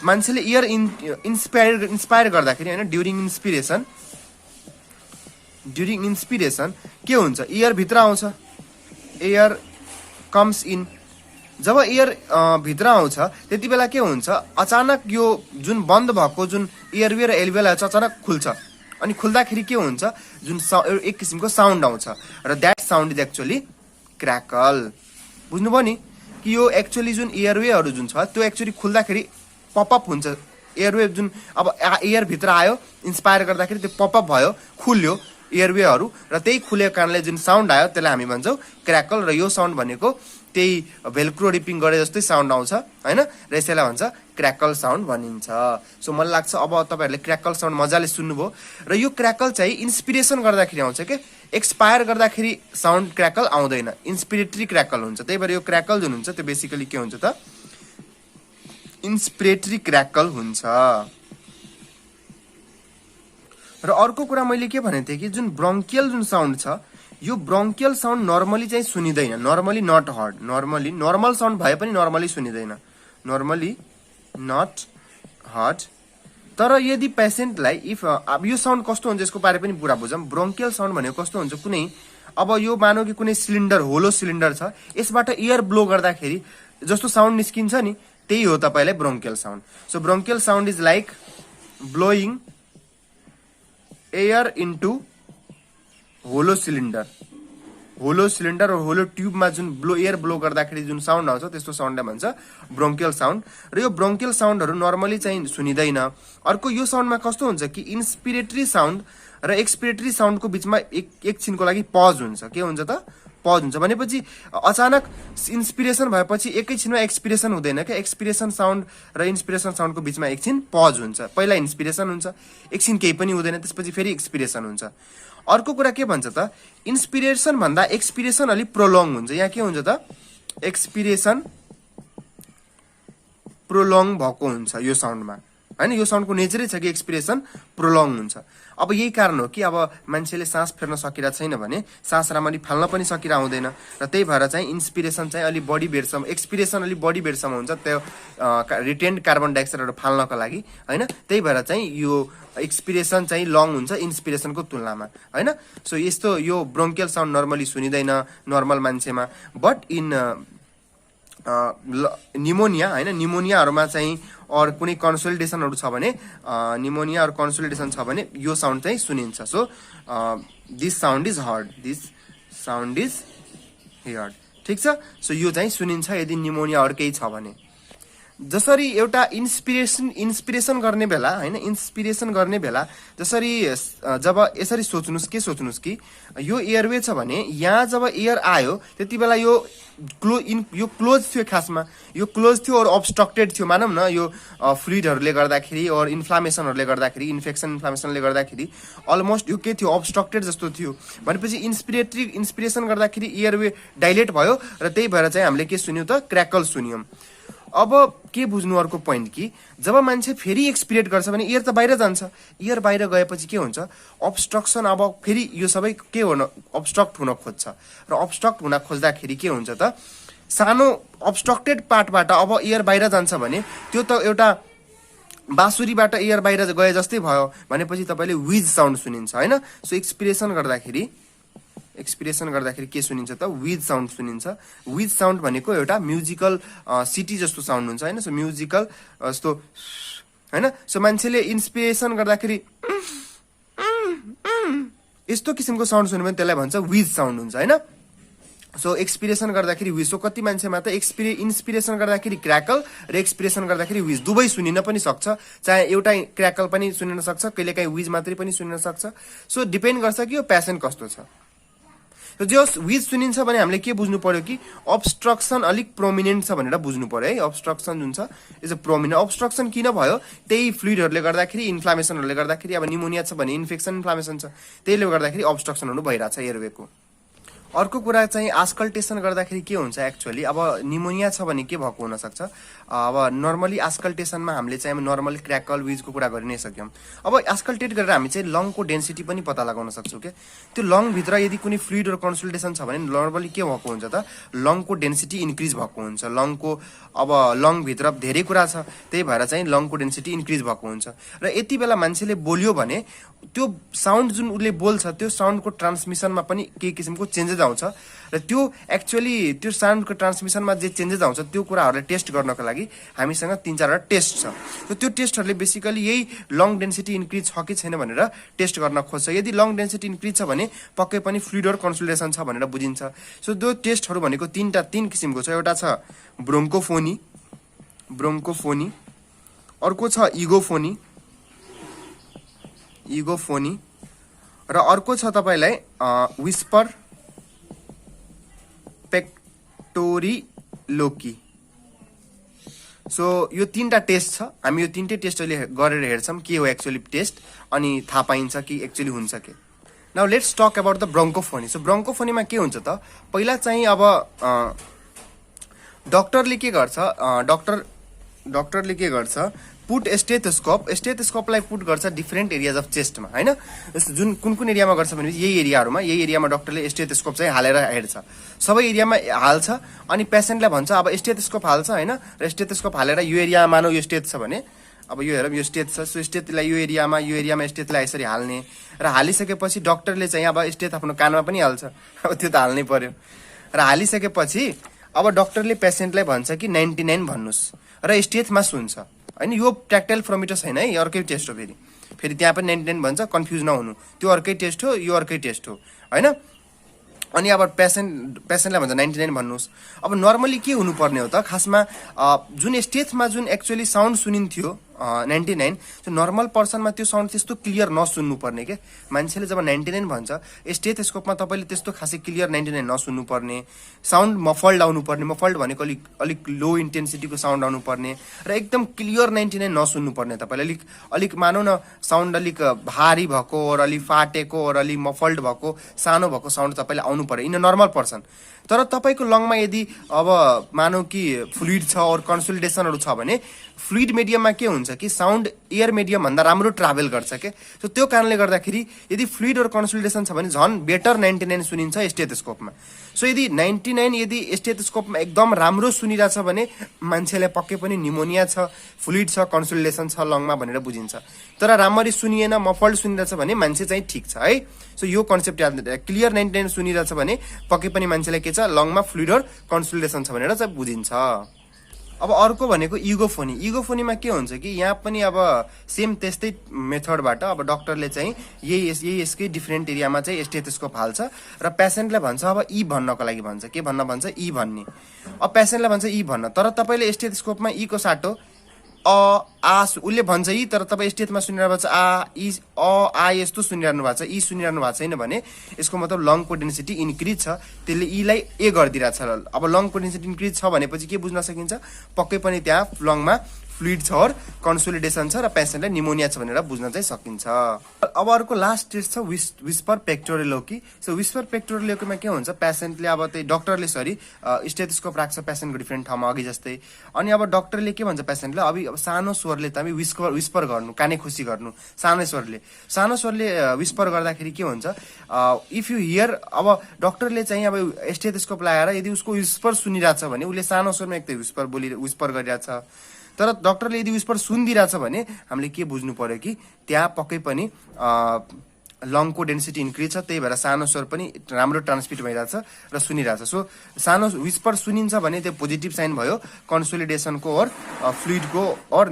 मान्छेले एयर इन्स्पायर गर्दाखेरि हैन, ड्युरिङ इन्स्पिरेसन के हुन्छ, एयर भित्र आउँछ, एयर कम्स इन। जब एयर भित्र आउँछ त्यति बेला के हुन्छ, अचानक यो जुन बन्द भएको जुन एयरवे र एल्भियोलाई अचानक खुल्छ, अनि खुल्दाखेरि के हुन्छ, जुन एक किसिमको साउन्ड आउँछ, र द्याट साउन्ड इज एक्चुअली क्र्याकल। बुझ्नुभयो नि कि यो एक्चुअली जुन एयरवेहरू जुन छ त्यो एक्चुअली खुल्दाखेरि पपअप हुन्छ। एयरवे जुन अब एयर भित्र आयो इन्स्पायर गर्दाखेरि त्यो पपअप भयो, खुल्यो एयरवेहरू, र त्यही खुलेको कारणले जुन साउन्ड आयो त्यसलाई हामी भन्छौँ क्र्याकल। र यो साउन्ड भनेको त्यही भेल्क्रो रिपिङ गरे जस्तै साउन्ड आउँछ हैन, र यसैलाई भन्छ क्र्याकल साउन्ड भनिन्छ। सो मलाई लाग्छ अब तपाईहरुले क्र्याकल साउन्ड मजाले सुन्नुभयो। र यो क्र्याकल चाहिँ इन्स्पिरेसन गर्दाखेरि आउँछ के, एक्सपायर गर्दाखेरि साउन्ड क्र्याकल आउँदैन, इन्स्पिरेटरी क्र्याकल हुन्छ। त्यही भएर यो क्र्याकल जुन हुन्छ त्यो बेसिकली के हुन्छ त, इन्स्पिरेटरी क्र्याकल हुन्छ। र अर्को कुरा मैले के भनेको थिएँ कि जुन ब्रोङ्कियल जुन साउन्ड छ यो ब्रोङ्कियल साउन्ड नर्मली चाहिँ सुनिँदैन, normally not heard, normally normal sound भए पनि नर्मली सुनिँदैन, नर्मली नट हर्ड। तर यदि पेसेन्टलाई इफ अब यो साउन्ड कस्तो हुन्छ यसको बारे पनि पुरा बुझौँ। ब्रोङ्कियल साउन्ड भनेको कस्तो हुन्छ, कुनै अब यो मानौ कि कुनै सिलिन्डर, होलो सिलिन्डर छ, यसबाट एयर ब्लो गर्दाखेरि जस्तो साउन्ड निस्किन्छ नि त्यही हो तपाईलाई bronchial sound. So bronchial sound is like blowing air into hollow cylinder hollow cylinder र होलो ट्युबमा जुन एयर ब्लो गर्दाखेरि जुन साउन्ड आउँछ त्यस्तो साउन्डलाई भन्छ ब्रोङ्कियल साउन्ड। र यो ब्रोङ्कियल साउन्डहरू नर्मली चाहिँ सुनिँदैन। अर्को यो साउन्डमा कस्तो हुन्छ कि इन्सपिरेटरी साउन्ड र एक्सपिरेटरी साउन्डको बिचमा एकछिनको लागि पज हुन्छ। के हुन्छ त? पज हुन्छ। भनेपछि अचानक इन्सपिरेसन भएपछि एकैछिनमा एक्सपिरेसन हुँदैन क्या। एक्सपिरेसन साउन्ड र इन्सपिरेसन साउन्डको बिचमा एकछिन पज हुन्छ। पहिला इन्सपिरेसन हुन्छ, एकछिन केही पनि हुँदैन, त्यसपछि फेरि एक्सपिरेसन हुन्छ। अर्को कुरा के भन्छ त? इन्सपिरेसन भन्दा एक्सपिरेसन अलिक प्रोलङ हुन्छ। यहाँ के हुन्छ त? एक्सपिरेसन प्रोलङ भएको हुन्छ यो साउन्डमा, हैन? यो साउन्डको नेचरै छ कि एक्सपिरेसन प्रोलङ हुन्छ। अब यही कारण हो कि अब मान्छेले सास फेर्न सकिरहेको छैन भने सास राम्ररी फाल्न पनि सकिरहेको हुँदैन, र त्यही भएर चाहिँ इन्सपिरेसन चाहिँ अलिक बढी बेरसम्म, एक्सपिरेसन अलिक बढी बेरसम्म हुन्छ त्यो रिटेन्ड कार्बन डाइअक्साइडहरू फाल्नको लागि, हैन? त्यही भएर चाहिँ यो एक्सपिरेसन चाहिँ लङ हुन्छ इन्सपिरेसनको तुलनामा, हैन? सो यस्तो यो ब्रोङ्कियल साउन्ड नर्मली सुनिँदैन नर्मल मान्छेमा। बट इन निमोनिया, हैन, निमोनियाहरूमा चाहिँ और कुनै कन्सोलिडेसनहरू छ भने, निमोनिया और कन्सोलिडेसन छ भने यो साउन्ड चाहिँ सुनिन्छ। So this sound is heard, this sound is heard, ठिक छ? सो यो चाहिँ सुनिन्छ यदि निमोनिया और केही छ भने। जसरी एउटा इन्सपिरेसन गर्ने बेला, हैन, इन्सपिरेसन गर्ने बेला जसरी जब यसरी सोच्नुस् कि यो एयरवे छ भने यहाँ जब एयर आयो त्यति बेला यो क्लोज थियो, खासमा यो क्लोज थियो और अब्स्ट्रक्टेड थियो, मानौँ न यो फ्लुइडहरूले गर्दाखेरि और इन्फ्लामेसनहरूले गर्दाखेरि, इन्फ्लामेसनले गर्दाखेरि अलमोस्ट यो के थियो? अब्स्ट्रक्टेड जस्तो थियो। भनेपछि इन्सपिरेसन गर्दाखेरि एयरवे डाइलेट भयो र त्यही भएर चाहिँ हामीले के सुन्यौँ त? क्र्याकल सुन्यौँ। अब के बुझ्नु अर्को पोइन्ट कि जब मान्छे फेरि एक्सपिरेट गर्छ भने एयर त बाहिर जान्छ। एयर बाहिर गएपछि के हुन्छ? अब्स्ट्रक्सन, अब फेरि यो सबै के हुन, अब्स्ट्रक्ट हुन खोज्छ र अब्स्ट्रक्ट हुन खोज्दाखेरि के हुन्छ त? सानो अब्स्ट्रक्टेड पार्टबाट अब एयर बाहिर जान्छ भने त्यो त एउटा बाँसुरीबाट एयर बाहिर गए जस्तै भयो। भनेपछि तपाईँले विज साउन्ड सुनिन्छ, हैन? सो एक्सपिरेसन गर्दाखेरि के सुनिन्छ त? विज साउन्ड सुनिन्छ। विज साउन्ड भनेको एउटा म्युजिकल सिटी जस्तो साउन्ड हुन्छ, हैन? सो म्युजिकल जस्तो, हैन? सो मान्छेले इन्सपिरेसन गर्दाखेरि यस्तो किसिमको साउन्ड सुन्यो भने त्यसलाई भन्छ विज साउन्ड हुन्छ, हैन? सो एक्सपिरेसन गर्दाखेरि विज। सो कति मान्छेमा त इन्सपिरेसन गर्दाखेरि क्र्याकल र एक्सपिरेसन गर्दाखेरि विज दुवै सुनिन पनि सक्छ। चाहे एउटा क्र्याकल पनि सुनिन सक्छ, कहिलेकाहीँ विज मात्रै पनि सुनिन सक्छ। सो डिपेन्ड गर्छ कि यो पेसेन्ट कस्तो छ। तो जो विज सुनिन्छ भने हामीले के बुझ्नु पर्यो कि अब्स्ट्रक्सन अलिक प्रोमिनेन्ट छ भनेर बुझ्नु पर्यो है। अब्स्ट्रक्सन जुन छ इज अ प्रोमिनेन्ट। अब्स्ट्रक्सन किन भयो? त्यही फ्लुइडहरूले गर्दाखेरि, इन्फ्लामेसनहरूले गर्दाखेरि। अब निमोनिया छ भने इन्फेक्सन इन्फ्लामेसन छ, त्यसले गर्दाखेरि अब्स्ट्रक्सनहरू भइरहेछ एयरवेको। अर्को कुरा चाहिँ आस्कल्टेसन गर्दाखेरि के हुन्छ एक्चुअली, अब निमोनिया छ भने के भएको हुनसक्छ। अब नर्मली आस्कल्टेसनमा हामीले चाहिँ नर्मली क्र्याकल विजको कुरा गरि नै सक्यौँ। अब आस्कल्टेट गरेर हामी चाहिँ लङको डेन्सिटी पनि पत्ता लगाउन सक्छौँ क्या। त्यो लङभित्र यदि कुनै फ्लुइड र कन्सोलिडेसन छ भने नर्मली के भएको हुन्छ त, लङको डेन्सिटी इन्क्रिज भएको हुन्छ। लङको अब लङभित्र धेरै कुरा छ, त्यही भएर चाहिँ लङको डेन्सिटी इन्क्रिज भएको हुन्छ। र यति बेला मान्छेले बोल्यो भने त्यो साउन्ड जुन उसले बोल्छ त्यो साउन्डको ट्रान्समिसनमा पनि केही किसिमको चेन्जेस आउँछ। र त्यो एक्चुअली त्यो साउन्डको ट्रान्समिसनमा जे चेन्जेस आउँछ त्यो कुराहरूलाई टेस्ट गर्नको लागि हामीसँग 3-4वटा टेस्ट छ। त्यो टेस्टहरूले बेसिकली यही लङ डेन्सिटी इन्क्रिज छ कि छैन भनेर टेस्ट गर्न खोज्छ। यदि लङ डेन्सिटी इन्क्रिज छ भने पक्कै पनि फ्लुइड और कन्सोलिडेसन छ भनेर बुझिन्छ। सो त्यो टेस्टहरू भनेको तीन किसिमको छ। एउटा छ ब्रोङ्कोफोनी, अर्को छ इगोफोनी र अर्को छ तपाईलाई विस्पर पेक्टोरिलोकी। सो यो 3टा टेस्ट छ। हामी यो 3टै टेस्ट अहिले गरेर हेर्छौँ के हो एक्चुअली टेस्ट, अनि थाहा पाइन्छ कि एक्चुअली हुन्छ के। Now let's talk about the bronchophony. So ब्रोङ्कोफोनीमा के हुन्छ त, पहिला चाहिँ अब डक्टरले के गर्छ, डक्टरले के गर्छ, पुट स्टेथोस्कोपलाई पुट गर्छ डिफरेन्ट एरियाज अफ चेस्टमा, हैन? जुन कुन एरियामा गर्छ भने यही एरियामा डक्टरले स्टेथोस्कोप चाहिँ हालेर हेर्छ। सबै एरियामा हाल्छ अनि पेसेन्टलाई भन्छ अब स्टेथोस्कोप हाल्छ, हैन? र स्टेथोस्कोप हालेर यो एरियामा मानौ यो स्टेथ छ भने, अब यो हेरौँ यो स्टेथ छ, सो स्टेथलाई यो एरियामा स्टेथलाई यसरी हाल्ने र हालिसकेपछि डक्टरले चाहिँ अब स्टेथ आफ्नो कानमा पनि हाल्छ, अब त्यो त हाल्नै पर्यो। र हालिसकेपछि अब डक्टरले पेसेन्टलाई भन्छ कि 99 भन्नुस् र स्टेथमा सुन्छ, हैन? यो ट्याक्टाइल फ्लोमिटर छैन है, अर्कै टेस्ट हो। फेरि त्यहाँ पनि 99 भन्छ, कन्फ्युज नहुनु, त्यो अर्कै टेस्ट हो, यो अर्कै टेस्ट हो, हैन? अनि अब पेसेन्टलाई भन्छ 99 भन्नुहोस्। अब नर्मली के हुनुपर्ने हो त खासमा जुन स्टेजमा जुन एक्चुअली साउन्ड सुनिन्थ्यो 99, जो नर्मल पर्सनमा त्यो साउन्ड त्यस्तो क्लियर नसुन्नु पर्ने के। मान्छेले जब 99 भन्छ स्टेथोस्कोपमा तपाईँले त्यस्तो खासै क्लियर 99 नसुन्नु पर्ने, साउन्ड मफल्ड आउनु पर्ने। मफल्ड भनेको अलिक लो इन्टेन्सिटीको साउन्ड आउनु पर्ने र एकदम क्लियर 99 नसुन्नु पर्ने। तपाईँले अलिक मानौ न साउन्ड अलिक भारी भएको और अलिक फाटेको और अलिक मफल्ड भएको सानो भएको साउन्ड तपाईँले आउनु पर्यो इन नर्मल पर्सन। तर तपाईँको लङमा यदि अब मानौ कि फ्लुइड छ और कन्सोलिडेसनहरू छ भने फ्लुइड मिडियममा के हुन्छ कि साउन्ड एयर मिडियम भन्दा राम्रो ट्राभल गर्छ के। सो त्यो कारणले गर्दाखेरि यदि फ्लुइड और कन्सोलिडेसन छ भने झन् बेटर 99 सुनिन्छ स्टेथोस्कोपमा। सो यदि 99 यदि स्टेथोस्कोपमा एकदम राम्रो सुनिरहेछ भने मान्छेलाई पक्कै पनि निमोनिया छ, फ्लुइड छ, कन्सोलिडेसन छ लङमा भनेर बुझिन्छ। तर राम्ररी सुनिएन, मफल्ड सुनिरहेछ भने मान्छे चाहिँ ठिक छ है। सो यो कन्सेप्ट याद, क्लियर 99 सुनिरहेछ भने पक्कै पनि मान्छेलाई के छ लङमा फ्लुइड और कन्सोलिडेसन छ भनेर चाहिँ बुझिन्छ। अब अर्को भनेको इगोफोनी। इगोफोनीमा के हुन्छ कि यहाँ पनि अब सेम त्यस्तै मेथडबाट अब डक्टरले चाहिँ यही यसकै डिफ्रेन्ट एरियामा चाहिँ स्टेथोस्कोप हाल्छ र पेसेन्टलाई भन्छ अब ई भन्नको लागि भन्छ। के भन्छ ई भन्ने। अब पेसेन्टलाई भन्छ ई भन्न, तर तपाईँले स्टेथोस्कोपमा ई को साटो उसले भन्छ यी, तर तपाईँ स्टेजमा सुनिरहनु भएको छ आ यस्तो सुनिरहनु भएको छ, यी सुनिरहनु भएको छैन भने यसको मतलब लङको डेन्सिटी इन्क्रिज छ, त्यसले यीलाई ए गरिदिरहेछ। अब लङको डेन्सिटी इन्क्रिज छ भनेपछि के बुझ्न सकिन्छ, पक्कै पनि त्यहाँ लङमा फ्लुइड छ और कन्सोलिडेसन छ र पेसेन्टलाई निमोनिया छ भनेर बुझ्न चाहिँ सकिन्छ। अब अर्को लास्ट टेस्ट छ विस्पर पेक्टोरेलोकी। सो विस्पर पेक्टोरेलोकीमा के हुन्छ, पेसेन्टले अब त्यही डक्टरले स्टेथोस्कोप राख्छ पेसेन्टको डिफ्रेन्ट ठाउँमा अघि जस्तै। अनि अब डक्टरले के भन्छ पेसेन्टलाई अब सानो स्वरले त विस्पर गर्नु, काने खुसी गर्नु सानो स्वरले विस्पर गर्दाखेरि के हुन्छ, इफ यु हियर, अब डक्टरले चाहिँ अब स्टेथोस्कोप लगाएर यदि उसको विस्पर सुनिरहेछ भने उसले सानो स्वरमा एक विस्पर गरिरहेछ। तर डक्टरले यदि विस्पर सुनिदिरहेछ भने हामीले के बुझ्नु पर्यो कि त्यहाँ पक्कै पनि लङको डेन्सिटी इन्क्रिज छ, त्यही भएर सानो स्वर पनि राम्रो ट्रान्समिट भइरहेछ र सुनिरहेछ। सो सानो विस्पर सुनिन्छ भने त्यो पोजिटिभ साइन भयो कन्सोलिडेसनको और फ्लुइडको और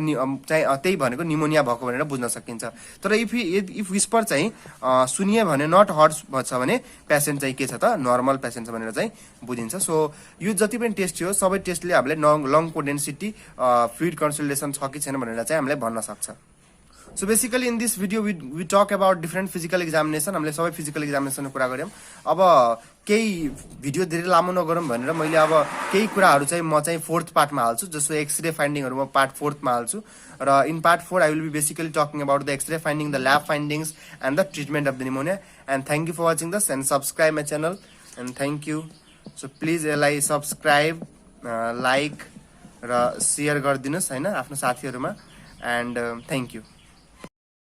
चाहिँ त्यही भनेको निमोनिया भएको भनेर बुझ्न सकिन्छ। तर इफ विस्पर चाहिँ सुनियो भने नट हर्ड छ भने पेसेन्ट चाहिँ के छ त नर्मल पेसेन्ट छ भनेर चाहिँ बुझिन्छ। सो यो जति पनि टेस्ट थियो सबै टेस्टले हामीले लङको डेन्सिटी फ्लुइड कन्सोलिडेसन छ कि छैन भनेर चाहिँ हामीलाई भन्न सक्छ। So basically in this video we talk about different physical examination. हामीले सबै फिजिकल एक्जामिनेसनको कुरा गर्यौं। अब केही भिडियो धेरै लामो नगरौँ भनेर मैले अब केही कुराहरू चाहिँ म चाहिँ 4th पार्टमा हाल्छु, जस्तो एक्सरे फाइन्डिङहरू म पार्ट 4th मा हाल्छु र in part 4 I will be basically talking about the x-ray finding, the lab findings and the treatment of the pneumonia. And thank you for watching this and subscribe my channel and thank you. So please यसलाई subscribe, like र share गरिदिनुस् हैन आफ्नो साथीहरुमा and thank you.